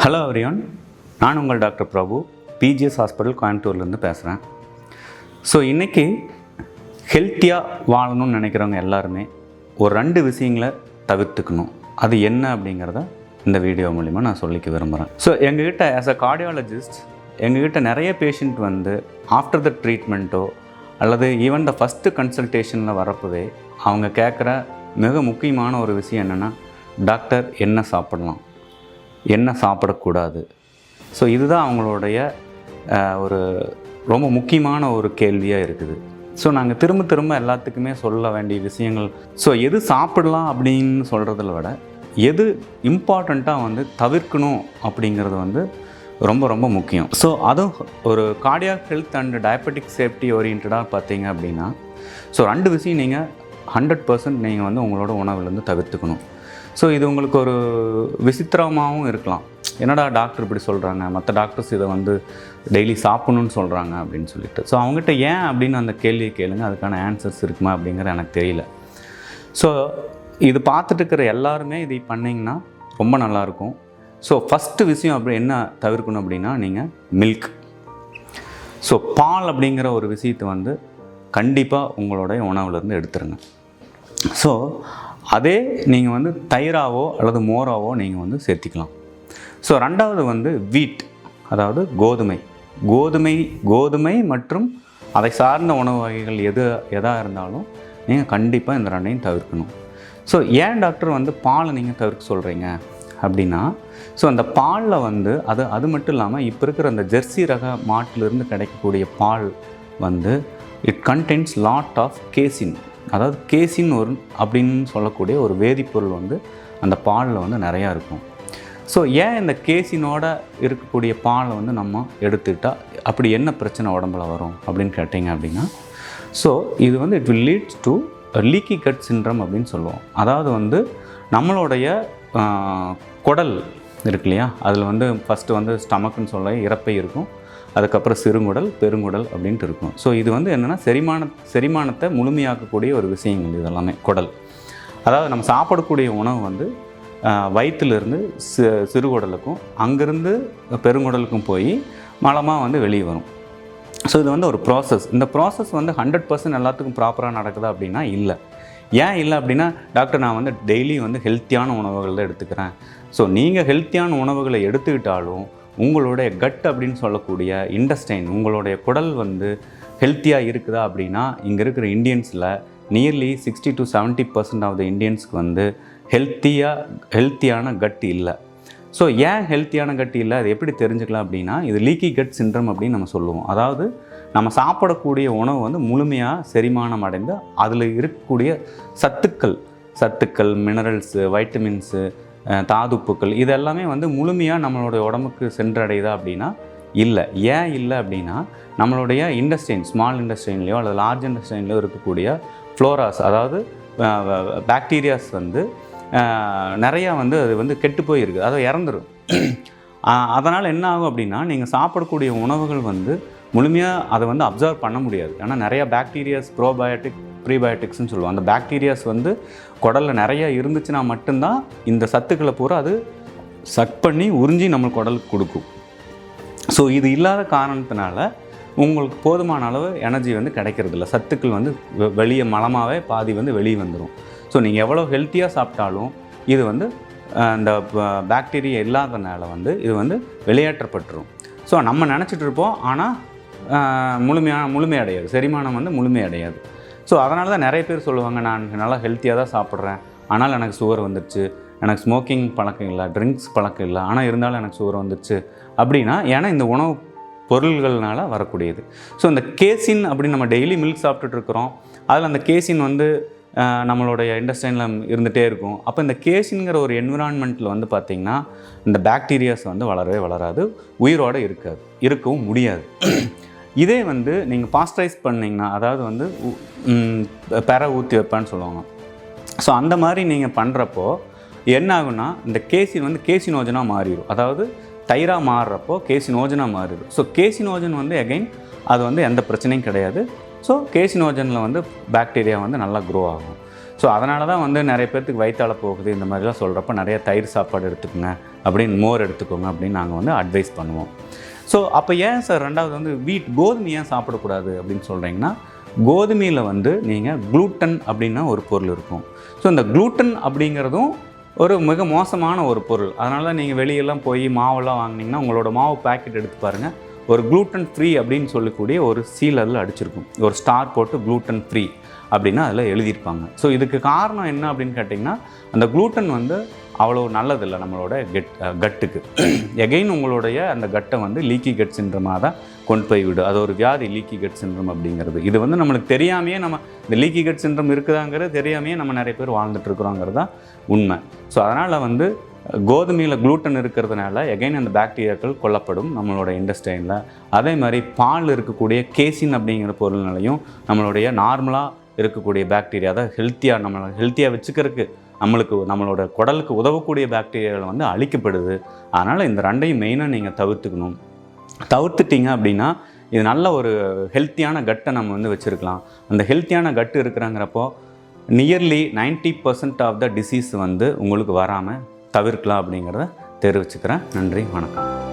Hello everyone, நான் உங்கள் doctor பிரபு, BGS hospital கோயம்புத்தூர்லேருந்து பேசுகிறேன். ஸோ இன்றைக்கி ஹெல்த்தியாக வாழணும்னு நினைக்கிறவங்க எல்லாருமே ஒரு 2 விஷயங்களை தவிர்த்துக்கணும். அது என்ன அப்படிங்கிறத இந்த வீடியோ மூலிமா நான் சொல்லிக்க விரும்புகிறேன். ஸோ எங்ககிட்ட ஆஸ் அ கார்டியாலஜிஸ்ட் எங்ககிட்ட நிறைய பேஷண்ட் வந்து ஆஃப்டர் த ட்ரீட்மெண்ட்டோ அல்லது ஈவன் த ஃபஸ்ட்டு கன்சல்டேஷனில் வரப்போவே அவங்க கேட்குற மிக முக்கியமான ஒரு விஷயம் என்னென்னா, டாக்டர் என்ன சாப்பிடலாம், என்ன சாப்பிடக்கூடாது. ஸோ இதுதான் அவங்களுடைய ஒரு ரொம்ப முக்கியமான ஒரு கேள்வியாக இருக்குது. ஸோ நாங்கள் திரும்ப திரும்ப எல்லாத்துக்குமே சொல்ல வேண்டிய விஷயங்கள், ஸோ எது சாப்பிடலாம் அப்படின்னு சொல்கிறதில் விட எது இம்பார்ட்டண்ட்டாக வந்து தவிர்க்கணும் அப்படிங்கிறது வந்து ரொம்ப ரொம்ப முக்கியம். ஸோ அதுவும் ஒரு cardiac health and diabetic safety ஓரியன்டாக பார்த்தீங்க அப்படின்னா, ஸோ 2 விஷயம் நீங்கள் 100% நீங்கள் வந்து உங்களோட உணவுலேருந்து தவிர்த்துக்கணும். ஸோ இது உங்களுக்கு ஒரு விசித்திரமாகவும் இருக்கலாம். என்னடா டாக்டர் இப்படி சொல்கிறாங்க, மற்ற டாக்டர்ஸ் இதை வந்து டெய்லி சாப்பிட்ணுன்னு சொல்கிறாங்க அப்படின்னு சொல்லிட்டு. ஸோ அவங்ககிட்ட ஏன் அப்படின்னு அந்த கேள்வியை கேளுங்க, அதுக்கான ஆன்சர்ஸ் இருக்குமா அப்படிங்கிறது எனக்கு தெரியல. ஸோ இது பார்த்துட்டு இருக்கிற எல்லாருமே இதை பண்ணிங்கன்னா ரொம்ப நல்லாயிருக்கும். ஸோ ஃபஸ்ட்டு விஷயம் அப்படி என்ன தவிர்க்கணும் அப்படின்னா, நீங்கள் மில்க், ஸோ பால் அப்படிங்கிற ஒரு விஷயத்தை வந்து கண்டிப்பாக உங்களுடைய உணவுலேருந்து எடுத்துருங்க. ஸோ அதே நீங்கள் வந்து தயிராவோ அல்லது மோராவோ நீங்கள் வந்து சேர்த்திக்கலாம். ஸோ 2வது வந்து வீட், அதாவது கோதுமை மற்றும் அதை சார்ந்த உணவு வகைகள் எதாக இருந்தாலும் நீங்கள் கண்டிப்பாக இந்த 2ஐயும் தவிர்க்கணும். ஸோ ஏன் டாக்டர் வந்து பாலை நீங்கள் தவிர்க்க சொல்கிறீங்க அப்படின்னா, ஸோ அந்த பாலில் வந்து அது மட்டும் இல்லாமல் இப்போ இருக்கிற அந்த ஜெர்சி ரக மாட்டிலிருந்து கிடைக்கக்கூடிய பால் வந்து it condense lot of casein, அதாவது கேசின் அப்படின்னு சொல்லக்கூடிய ஒரு வேதிப்பொருள் வந்து அந்த பாலில் வந்து நிறையா இருக்கும். ஸோ ஏன் இந்த கேசினோட இருக்கக்கூடிய பாலை வந்து நம்ம எடுத்துக்கிட்டால் அப்படி என்ன பிரச்சனை உடம்புல வரும் அப்படின்னு கேட்டிங்க அப்படின்னா, ஸோ இது வந்து it will leads to leaky gut syndrome அப்படின்னு சொல்லுவோம். அதாவது வந்து நம்மளுடைய குடல் இருக்கு இல்லையா, அதில் வந்து ஃபஸ்ட்டு வந்து ஸ்டமக்குன்னு சொல்ல இறப்பை இருக்கும், அதுக்கப்புறம் சிறுங்குடல், பெருங்குடல் அப்படின்ட்டு இருக்கும். ஸோ இது வந்து என்னென்னா செரிமானத்தை முழுமையாக்கக்கூடிய ஒரு விஷயங்கள் இதெல்லாமே குடல். அதாவது நம்ம சாப்பிடக்கூடிய உணவு வந்து வயிற்றிலிருந்து சிறுகுடலுக்கும் அங்கேருந்து பெருங்குடலுக்கும் போய் மலமாக வந்து வெளியே வரும். ஸோ இது வந்து ஒரு ப்ராசஸ். இந்த ப்ராசஸ் வந்து 100% எல்லாத்துக்கும் ப்ராப்பராக நடக்குதா அப்படின்னா இல்லை. ஏன் இல்லை அப்படின்னா, டாக்டர் நான் வந்து டெய்லி வந்து ஹெல்த்தியான உணவுகள் தான் எடுத்துக்கிறேன். ஸோ நீங்கள் ஹெல்த்தியான உணவுகளை எடுத்துக்கிட்டாலும் உங்களுடைய கட் அப்படின்னு சொல்லக்கூடிய இண்டஸ்டைன், உங்களுடைய குடல் வந்து ஹெல்த்தியாக இருக்குதா அப்படின்னா, இங்கே இருக்கிற இந்தியன்ஸில் நியர்லி 60 to 70% ஆஃப் த இந்தியன்ஸ்க்கு வந்து ஹெல்த்தியான கட் இல்லை. ஸோ ஏன் ஹெல்த்தியான கட் இல்லை, அது எப்படி தெரிஞ்சுக்கலாம் அப்படின்னா, இது லீக்கி கட் சிண்ட்ரம் அப்படின்னு நம்ம சொல்லுவோம். அதாவது நம்ம சாப்பிடக்கூடிய உணவு வந்து முழுமையாக செரிமானம் அடைந்து அதில் இருக்கக்கூடிய சத்துக்கள், மினரல்ஸு, வைட்டமின்ஸு, தாதுப்புக்கள் இது எல்லாமே வந்து முழுமையாக நம்மளுடைய உடம்புக்கு சென்றடையுதா அப்படின்னா இல்லை. ஏன் இல்லை அப்படின்னா, நம்மளுடைய இண்டஸ்டைன், ஸ்மால் இண்டஸ்டைன்லையோ அல்லது லார்ஜ் இண்டஸ்டைன்லையோ இருக்கக்கூடிய ஃப்ளோராஸ், அதாவது பாக்டீரியாஸ் வந்து நிறையா வந்து அது வந்து கெட்டு போயிருக்கு, அதை இறந்துடும். அதனால் என்ன ஆகும் அப்படின்னா, நீங்கள் சாப்பிடக்கூடிய உணவுகள் வந்து முழுமையாக அதை வந்து அப்சர்வ் பண்ண முடியாது. ஏன்னா நிறையா பாக்டீரியாஸ், ப்ரீபயோட்டிக்ஸ்னு சொல்லுவோம். அந்த பாக்டீரியாஸ் வந்து குடலில் நிறையா இருந்துச்சுன்னா மட்டும்தான் இந்த சத்துக்களை பூரா அது சக் பண்ணி உறிஞ்சி நம்ம குடலுக்கு கொடுக்கும். ஸோ இது இல்லாத காரணத்தினால உங்களுக்கு போதுமான அளவு எனர்ஜி வந்து கிடைக்கிறதில்ல. சத்துக்கள் வந்து வெளியே மலமாகவே பாதி வந்து வெளியே வந்துடும். ஸோ நீங்கள் எவ்வளோ ஹெல்த்தியாக சாப்பிட்டாலும் இது வந்து இந்த பாக்டீரியா இல்லாதனால வந்து இது வந்து வெளியேற்றப்பட்டுரும். ஸோ நம்ம நினச்சிட்டு இருப்போம், ஆனால் முழுமையடையாது, செரிமானம் வந்து முழுமையடையாது. ஸோ அதனால தான் நிறைய பேர் சொல்லுவாங்க, நான் நல்லா ஹெல்த்தியாக தான் சாப்பிட்றேன், ஆனால் எனக்கு சுகர் வந்துடுச்சு, எனக்கு ஸ்மோக்கிங் பழக்கம் இல்லை, ட்ரிங்க்ஸ் பழக்கம் இல்லை, ஆனால் இருந்தாலும் எனக்கு சுகர் வந்துடுச்சு அப்படின்னா, ஏன்னா இந்த உணவு பொருள்கள்னால வரக்கூடியது. ஸோ இந்த கேசின் அப்படின்னு நம்ம டெய்லி மில்க் சாப்பிட்டுட்ருக்குறோம், அதில் அந்த கேசின் வந்து நம்மளுடைய இண்டஸ்டைனில் இருந்துகிட்டே இருக்கும். அப்போ இந்த கேசின்கிற ஒரு என்விரான்மெண்ட்டில் வந்து பார்த்திங்கன்னா இந்த பாக்டீரியாஸ் வந்து வளரவே வளராது, உயிரோடு இருக்கவும் முடியாது. இதே வந்து நீங்கள் பாஸ்டரைஸ் பண்ணிங்கன்னா, அதாவது வந்து ஊற்றி வைப்பான்னு சொல்லுவாங்க. ஸோ அந்த மாதிரி நீங்கள் பண்ணுறப்போ என்ன ஆகுன்னா, இந்த கேசின் வந்து கேசினோஜனாக மாறிடும். அதாவது தயிராக மாறுறப்போ கேசினோஜனாக மாறிடும். ஸோ கேசினோஜன் வந்து அகைன் அது வந்து எந்த பிரச்சனையும் கிடையாது. ஸோ கேசினோஜனில் வந்து பாக்டீரியா வந்து நல்லா க்ரோ ஆகும். ஸோ அதனால தான் வந்து நிறைய பேர்த்துக்கு வயிற்றால போகுது இந்த மாதிரிலாம் சொல்கிறப்ப நிறைய தயிர் சாப்பாடு எடுத்துக்கோங்க அப்படின்னு, மோர் எடுத்துக்கோங்க அப்படின்னு நாங்கள் வந்து அட்வைஸ் பண்ணுவோம். ஸோ அப்போ ஏன் சார் ரெண்டாவது வந்து கோதுமை ஏன் சாப்பிடக்கூடாது அப்படின்னு சொல்கிறீங்கன்னா, கோதுமையில் வந்து நீங்கள் குளூட்டன் அப்படின்னா ஒரு பொருள் இருக்கும். ஸோ இந்த குளூட்டன் அப்படிங்கிறதும் ஒரு மிக மோசமான ஒரு பொருள். அதனால் நீங்கள் வெளியெல்லாம் போய் மாவெல்லாம் வாங்கினீங்கன்னா உங்களோட மாவு பேக்கெட் எடுத்து பாருங்கள், ஒரு குளூட்டன் ஃப்ரீ அப்படின்னு சொல்லக்கூடிய ஒரு சீல் அதில் அடிச்சிருக்கும், ஒரு ஸ்டார் போட்டு குளூட்டன் ஃப்ரீ அப்படின்னு அதில் எழுதியிருப்பாங்க. ஸோ இதுக்கு காரணம் என்ன அப்படின்னு கேட்டிங்கன்னா, அந்த குளூட்டன் வந்து அவ்வளோ நல்லதில்லை நம்மளோட கட்டுக்கு. எகைன் உங்களுடைய அந்த கட்டை வந்து லீக்கி கட் சிண்ட்ரமாக தான் கொண்டு போய் விடும். அது ஒரு வியாதி, லீக்கி கட் சிண்ட்ரம் அப்படிங்கிறது. இது வந்து நம்மளுக்கு தெரியாமையே நம்ம இந்த லீக்கி கட் சிண்ட்ரம் இருக்குதாங்கிறது தெரியாமையே நம்ம நிறைய பேர் வாழ்ந்துட்டுருக்குறோங்கிறது தான் உண்மை. ஸோ அதனால் வந்து கோதுமையில் குளூட்டன் இருக்கிறதுனால எகைன் அந்த பாக்டீரியாக்கள் கொல்லப்படும் நம்மளோட இண்டஸ்டைனில். அதே மாதிரி பால் இருக்கக்கூடிய கேசின் அப்படிங்கிற பொருள்னாலையும் நம்மளுடைய நார்மலாக இருக்கக்கூடிய பாக்டீரியா, அதாவது ஹெல்த்தியாக வச்சுக்கிறதுக்கு நம்மளோட குடலுக்கு உதவக்கூடிய பாக்டீரியாவில் வந்து அழிக்கப்படுது. அதனால் இந்த ரெண்டையும் மெயினாக நீங்கள் தவிர்த்துட்டீங்க அப்படின்னா இது நல்ல ஒரு ஹெல்த்தியான கட்டை நம்ம வந்து வச்சுருக்கலாம். அந்த ஹெல்த்தியான கட்டு இருக்கிறாங்கிறப்போ நியர்லி 90% ஆஃப் த டிசீஸ் வந்து உங்களுக்கு வராமல் தவிர்க்கலாம் அப்படிங்கிறத தெரிவிச்சுக்கிறேன். நன்றி, வணக்கம்.